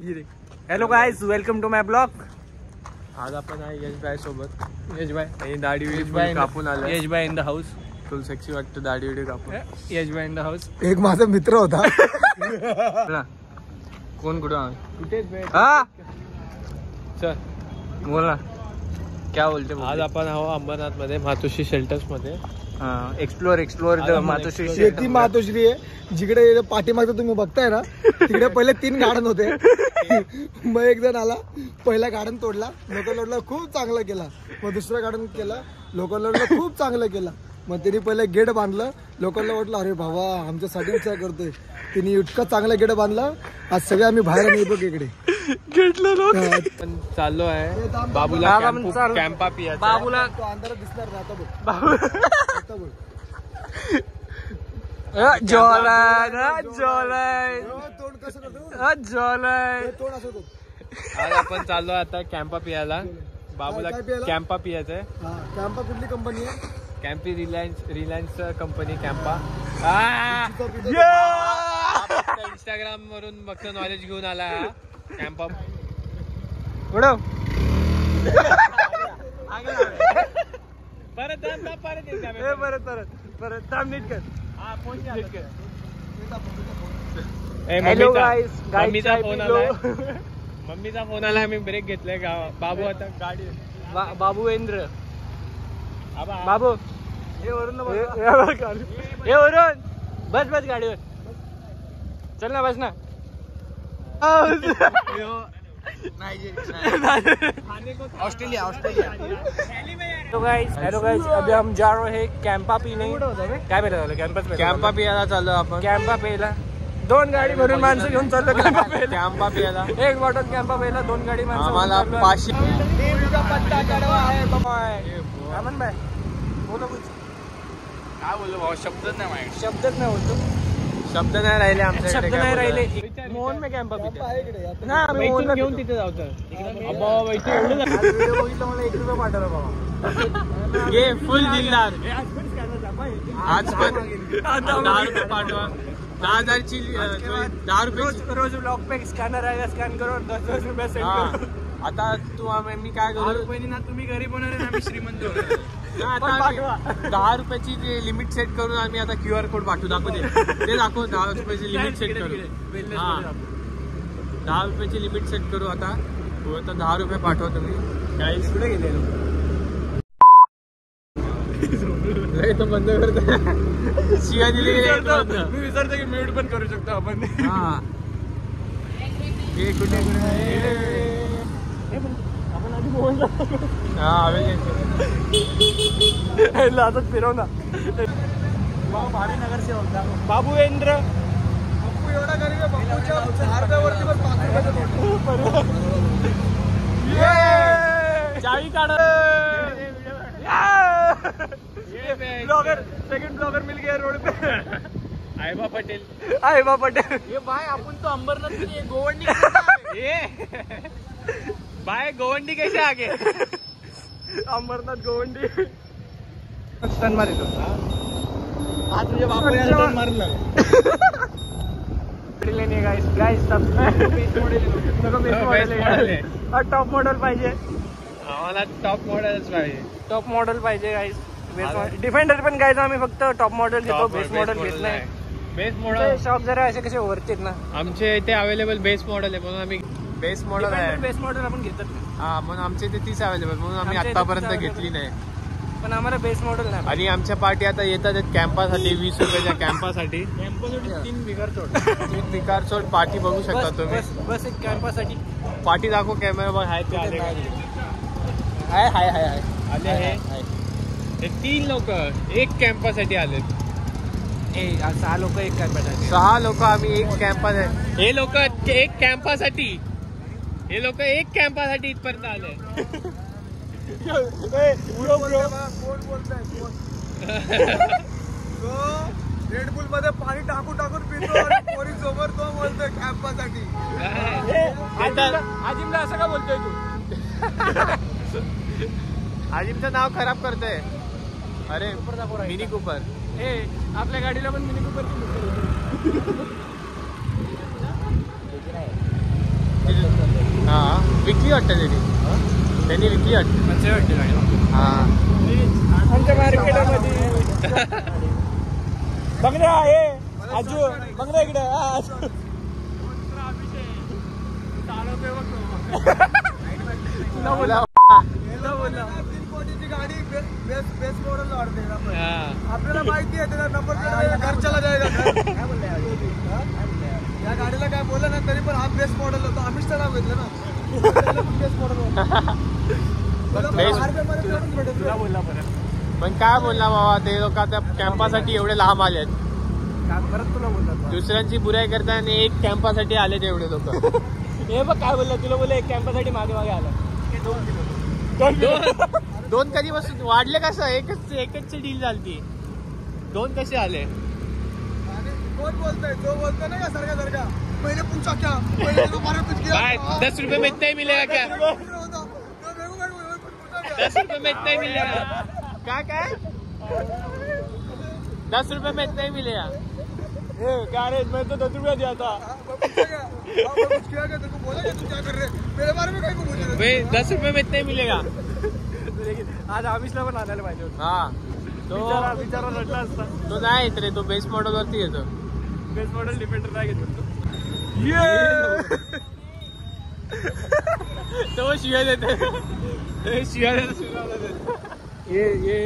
Hello guys, welcome to my blog. आज आपण आहे यशबाई सोबत. यशबाई दाढी विडी कापून आला. यशबाई इन द हाऊस. तुला सेक्सी वाटतं दाढी विडी कापून? यशबाई इन द हाऊस. एक माझा मित्र होता. कोण कुठं? कुठे चल बोल ना, क्या बोलते? आज आपण आहो अंबरनाथ मध्ये मातोश्री शेल्टर्स मध्ये. एक्सप्लोर द मातोश्री. शेती मातोश्री आहे. जिकडे पाठीमागचं तुम्ही बघताय ना, तिकडे पहिले 3 गार्डन होते. मग एक जण आला, पहिला गार्डन तोडला, लोकल खूप चांगला केला. मग दुसरा गार्डन केला, लोकल खूप चांगलं केला. मग त्यांनी पहिले गेट बांधलं. लोकांना वाटलं अरे भावा आमच्यासाठी विचार करतोय. त्यांनी इतका चांगला गेट बांधला. आज सगळे आम्ही बाहेर नाही बघ इकडे पण चाललो आहे बाबूला कॅम्पा पिया. बाबूला तो अंधारात दिसणार नाही आता बघ. तोंड कसं करतो? तोंड असं होतं. आज आपण चाललो आता कॅम्पा पियाला. बाबूला कॅम्पा पियाचं आहे. कॅम्पा कुठली कंपनी आहे? कॅम्पी रिलायन्स कंपनी कॅम्पा. इंस्टाग्राम वरून फक्त नॉलेज घेऊन आला कॅम्पा. परत नीट कर. मम्मीचा फोन आला. आम्ही ब्रेक घेतलाय. बाबू आता गाडी. बाबूवेंद्र बाबू हे वरून बस गाडीवर चल ना, बस ना. ऑस्ट्रेलिया. हेलो गाइस, अभी हम जा रहे हैं कैंपा पीने. काय पेला? कॅम्पा पियाला चाललो आपण. कॅम्पा पेला 2 गाडी भरून माणसं घेऊन चाललो कॅम्पा पियाला. 1 बॉटल कॅम्पा पेला 2 गाडी माणसं. आम्हाला 500 पत्ता चढवा है अमन भाई. बोलो कुछ. काय बोललो भाऊ? शब्दच नाही होतो. शब्द नाही राहिले आमच्याकडे. शब्द नाही राहिले. मोहन में कॅम्पा पिते ना. आम्ही मोहन घेऊन तिथे जाऊ. मला 1 रुपया पाठवला बाबा. ये फुल दिलदार. आज पण 10 रुपये पाठवा. 10,000ची 10 रुपये रोज ब्लॉग पे स्कॅनर आहे. स्कॅन करो 10 रुपये सेंड करो. आता मी काय करू? 10 रुपये ना तुम्ही गरीब होणार आहे, आम्ही श्रीमंत होणार. आता 10 रुपयाची लिमिट सेट करून आम्ही आता QR कोड पाठवू. ते दाखव 10 रुपयाची लिमिट सेट करू. 10 रुपयाची लिमिट सेट करू. आता 10 रुपये पाठवा तुम्ही. गाईस कुठे गेले? तो बंद करतो. शिवाय दिली मी विचारतो की म्यूट पण करू शकतो आपण. आपण आधी बोललो. लाजत फिरव ना. भावी नगरसेवक बाबूवेंद्र. बापू एवढा गरीब आहे. बापूच्या 4 रुपयावरती पण 5 रुपये. चावी काढ. सेकंड ब्लॉगर मिल गया रोड पे. आयबा पटेल. ये भाई अपन तो अंबरनाथ गोवंडी. बाय गोवंडी कैसे आगे? अंबरनाथ गोवंडी. टन मारितो आज तुझ्या बापूला मारलं. गाइस टॉप मॉडेल पाहिजे. आम्हाला टॉप मॉडेल पाहिजे गाइस. डिफेंडर पण गाइस आम्ही फक्त टॉप मॉडेल घेतो. बेस मॉडेल घेत नाही. बेस मॉडेल शॉप जरा असे कसे वरचे ना. आमचे इथे अवेलेबल बेस मॉडेल आहे म्हणून आम्ही बेस मॉडेल आपण घेतात. म्हणून आमच्या इथे 30 अवेलेबल म्हणून आम्ही आतापर्यंत घेतली नाही. पण आम्हाला बेस मॉडेल नाही. आणि आमच्या पार्टी आता येतात कॅम्पासाठी 20 रुपयाच्या कॅम्पासाठी. 3 विकार चोट पार्टी बघू शकता तुम्ही. बस एक कॅम्पासाठी पार्टी दाखव. कॅमेरा बघ. हाय ते आले. हाय आले हे 3 लोक एक कॅम्पासाठी आलेत. 6 लोक एक कॅम्पासाठी. 6 लोक आम्ही एक कॅम्पा. हे लोक एक कॅम्पासाठी इथपर्यंत आले. रेडबुल मध्ये पाणी टाकून पितो. पोरी समोर तो बोलतोय कॅम्पासाठी. आजिमला असं का बोलतोय तू? आजिमचं नाव खराब करतोय. अरे मिनी कूपर. आपल्या गाडीला पण मिनी कूपर. विकली वाटतं त्यांनी विकली वाटतं. हा आमच्या मार्केटमध्ये बंगले आहे आजू बंगले इकडे गाडी बेस्ट मॉडेल वाढते आपल्याला माहिती आहे त्याचा नंबर खर्चाला जायला या गाडीला काय बोललं ना तरी पण हा बेस्ट मॉडेल होता. आम्हीच तर नाव घेतलं ना बेस्ट मॉडेल बोलला परत. पण काय बोलला बाबा ते लोक त्या कॅम्पासाठी एवढे लांब आलेत. परत तुला बोलला दुसऱ्यांची बुराई करता आणि एक कॅम्पासाठी आले तेवढे लोक. हे बघ काय बोलला तुला बोलला एक कॅम्पासाठी मागे मागे आला. 2 कधीपासून वाढले कसं एकच डील झाली. 2 कसे आले. कोण बोलतोय जो बोलतोय ना का सारखा पहिले पूछा क्या काय 10 रुपये में इतना ही मिलेगा क्या? 10 रुपये में इतना ही मिलेगा काय 10 रुपये में इतना ही मिलेगा. गाड़ी मैं तो 10 रुपया दिया था. भाई 10 रुपये में इतना ही मिलेगा. आज ऑफिसला पण आणायला पाहिजे होतं. हा विचारा रटला असता. तो नाही येत रे. तो बेस्ट मॉडेल वरती येतो. बेस्ट मॉडेल डिपेंडर नाही घेतो तो शिवाय देते. शिवाय ये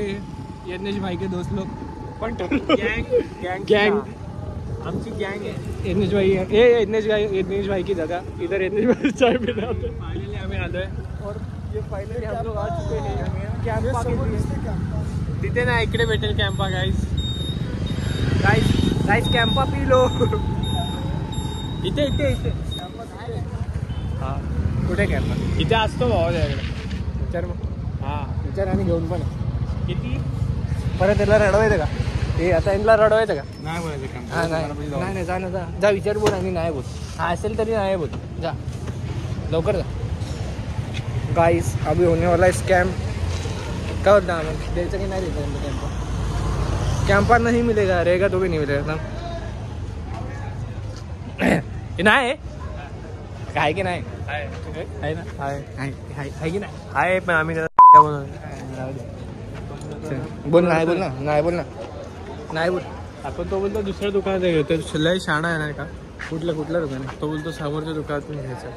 एनएच भाई के दोस्त लोग पण गँग आमची गँग आहे. एनएच भाई एनएच भाई की जगह इधर एनएच भाई चाय पीने आते हैं. फायनली आम्ही आलोय. और ये फाइनली हम लोग आ चुके हैं कैंपा के लिए. तिथे ना इकडे भेटेल Campa guys Campa P low. इथे इथे इथे हा कुठे कॅम्पा इथे असतो भावा त्याकडे. विचार मग हा विचार आणि घेऊन पण किती परत याला रडवायचं का? हे आता यांना रडवायचं का? नाही बोलायचं काम. हा नाही जा ना जा विचार बोल आणि नाही बोल. हा असेल तरी नाही बोल. जा लवकर जा. गाइस अभी होने वाला है स्कैम. क्या होता है हमें द्यायचं की नाही द्यायचं कॅम्पा? कॅम्पा नहीं मिलेगा रहेगा तो भी नहीं मिलेगा ना. नाही काय की नाही आहे ना आहे की नाही आहे पण आम्ही बोल ना नाही बोल आपण तो बोलतो दुसऱ्या दुकानात घेतो. लय शाणा आहे ना का. कुठलं दुकान आहे? तो बोलतो समोरच्या दुकानात पण घ्यायचं.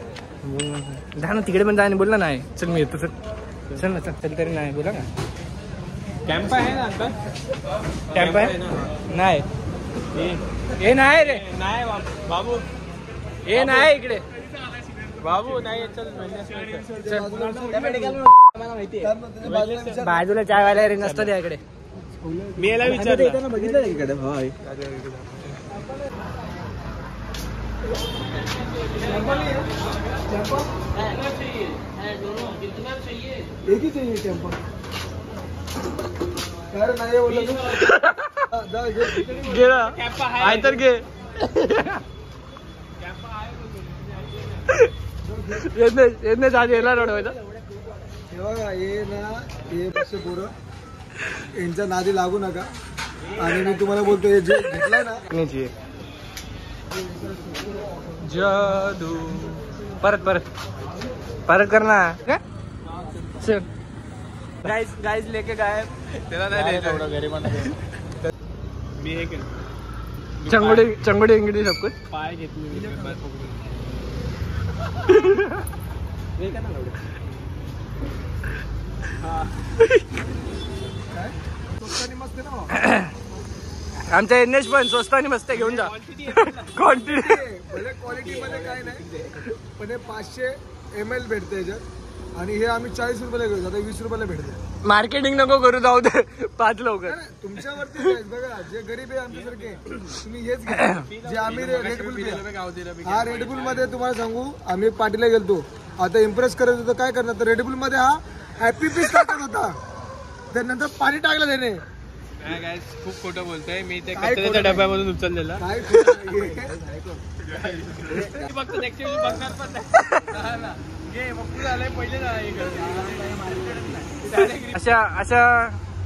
जा ना तिकडे पण जा आणि बोल ना. नाही चल मी येतो. चल ना चल तरी नाही बोला ना. कॅम्पा आहे ना आता. कॅम्पा आहे नाही हे नाही रे नाही बाबू हे नाही इकडे बाबू नाही. चल बाजूला चाय वाला रे नसतं त्या इकडे. मी याला विचारलं बघितलं इकडे एक ही चाहिए टेम्पो. नाही बोललो घे ना आहे तर घे. येत आज यायला रडवायचं. हे बघा हे ना हे पोरं यांच्या नादी लागू नका. आणि मी तुम्हाला बोलतो हे जे घेतलंय ना जादू परत कर ना. चल गाइस लेके गायब. त्याला नाही द्यायचं एवढं गरीबांना. मी एक चंगोडी इंगडी सब कुछ पाय घेतली. आमच्या एनएच पण स्वस्त आणि मस्त घेऊन जा. क्वांटिटी क्वालिटी मध्ये काय नाही पण 500 ml भेटते याच्यात. आणि हे आम्ही 40 रुपयाला घेऊ. आता 20 रुपयाला भेटते. मार्केटिंग नको करू जाऊ दे. 5 लवकर तुमच्यावरती बघा. जे गरीब आहे आमच्यासारखे तुम्ही हेच घ्या. जे आम्ही रेडबुल हा रेडबुल मध्ये तुम्हाला सांगू आम्ही पार्टीला गेलतो. आता इम्प्रेस करत होतो काय करणार तर रेडबुल मध्ये हा हॅपी पीस टाकत होता. त्यानंतर पाणी टाकलं त्याने. खूप खोटं बोलतोय. मी ते कचऱ्याच्या डब्यामधून उचललेला. फक्त नेक्स्ट वेळी बघणार पण नाही. अशा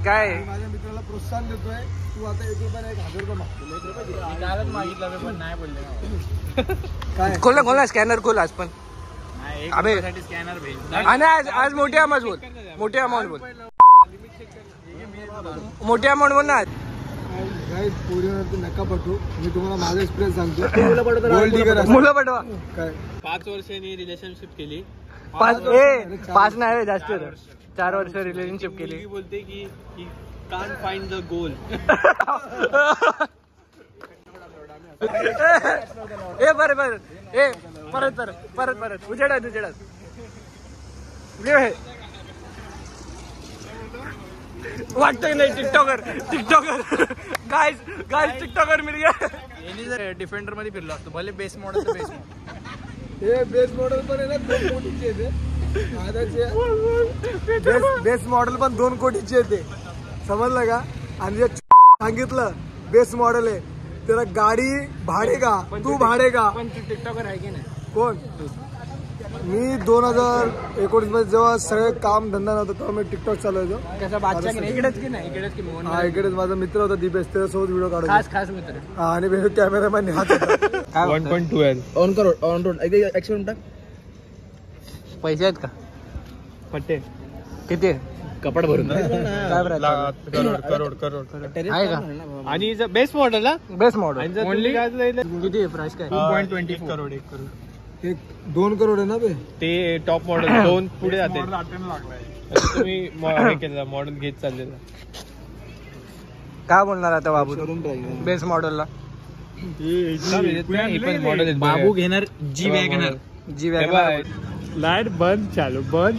काय माझ्या मित्राला प्रोत्साहन देतोय. तू आता 1 रुपयाला 1000 रुपये मागतो. कालच मागितलं पण नाही बोलले. काय खोल ना स्कॅनर खोल आज पण. अबे स्कॅनर भेट आणि आज मोठी अमाऊंट बोल, मोठी अमाऊंट बोल, मोठी अमाऊंट बोल ना. गाईस पोरीवरती नका पटू, मी तुम्हाला माझा एक्सपिरियन्स सांगतो. मुलं पटवा काय 5 वर्षांनी रिलेशनशिप केली. 5 नाही रे, जास्त 4 वर्ष रिलेशनशिप केली. मुलगी बोलते की कांट फाइंड द गोल. बरं परत उजेडात वाटतंय नाही. टिकटॉकर गाइस टिकटॉकर मिल गया. डिफेंडर मध्ये फिरलो असतो भले बेस मॉडेल बेस हे बेस मॉडेल पण आहे ना 2 कोटीचे बेस मॉडेल पण 2 कोटीचे येते, समजलं का. आणि जे सांगितलं बेस मॉडेल आहे त्याला गाडी भाडे का, तू भाडे का. पण तू टिकटॉकर आहे की नाही. कोण मी 2019 मध्ये जेव्हा सगळे काम धंदा नव्हतं तेव्हा मी टिकटॉक चालवायचो. कसा बादशाह की नाही. इकडेच की नाही. इकडेच की मोहन. हा इकडेच माझा मित्र होता दीपेश, त्याच्यासोबत व्हिडिओ काढतो. खास मित्र. हा, आणि कॅमेरामॅन हात होता. 1.12 ऑन रोड ऍक्सिडेंट टाक. पैसे आहेत का पट्टे किती कपाट भरून काय करोड आहे का. आणि base model best model only किती आहे प्राइस काय. 2.24 करोड. 1 करोड 2 करोड आहे ना बे. ते टॉप मॉडेल 2 पुढे जाते. तुम्ही हे केलं मॉडेल घेत चाललेला. काय बोलणार आता बाबू बेस्ट मॉडेलला. मॉडेल बाबू घेणार जी वॅगनर. जी वॅगनर. लाईट बंद चालू झटपट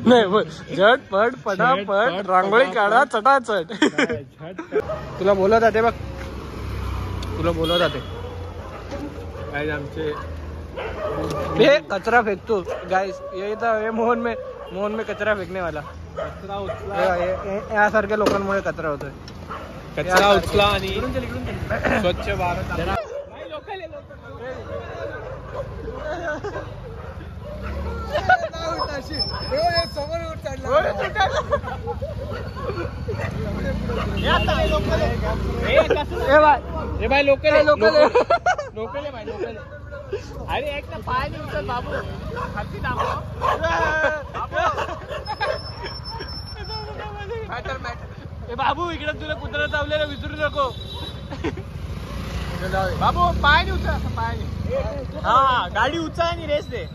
नाही झटपट पटापट रांगोळी काढा चटाचट. तुला बोलत जाते बघ, आमचे हे कचरा फेकतो गाइस. ये मोहन में कचरा फेकने वाला. यासारख्या लोकांमुळे कचरा होतोय. कचरा उचला आणि स्वच्छ भारत. लोकल लोकल अरे एक ना पाय नाही उचल बाबू. खालती बाबू इकडे तुला कुत्रा चावलेला विसरू नको. बाबू पाय नाही उचल. पाय हा गाडी उचल आणि रेस दे.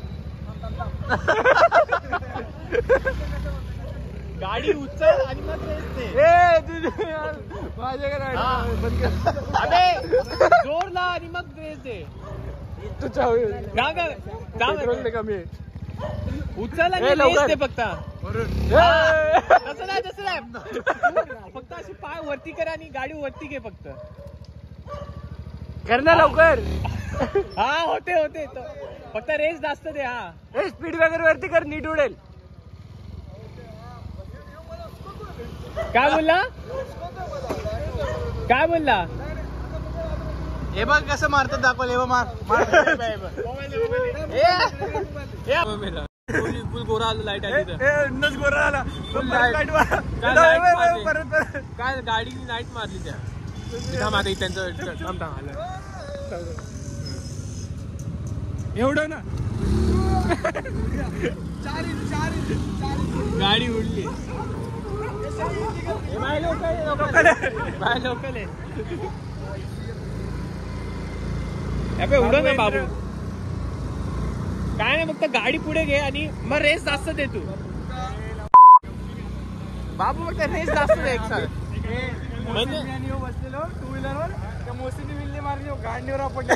गाडी उचल आणि मग रेस दे. माझ्याकडे अबे जोर ला आणि मग रेस दे. तू चाव कमी आहे. उचल आणि रेस दे फक्त. तसं नाही फक्त अशी पाय वरती कर आणि गाडी वरती घे फक्त. कर ना लवकर. हा होते फक्त रेस जास्त दे. हा स्पीड ब्रेकर वरती कर, नीट उडेल. काय बोलला हे बघ कसं मारतात दाखवले. फुल गोरा आला. लाईट आली गोरा आला. काय गाडीने लाईट मारली त्या मागे त्यांचं एवढं ना. गाडी उडली. लोकल उडव ना बाबू. काय नाही फक्त गाडी पुढे घे आणि मग रेस जास्त दे तू. बाबू फक्त रेस जास्त दे. एक साथ बसलेलो 2 व्हीलरवर त्या मोसीने विल्ली मारली गाडीवर आपटले.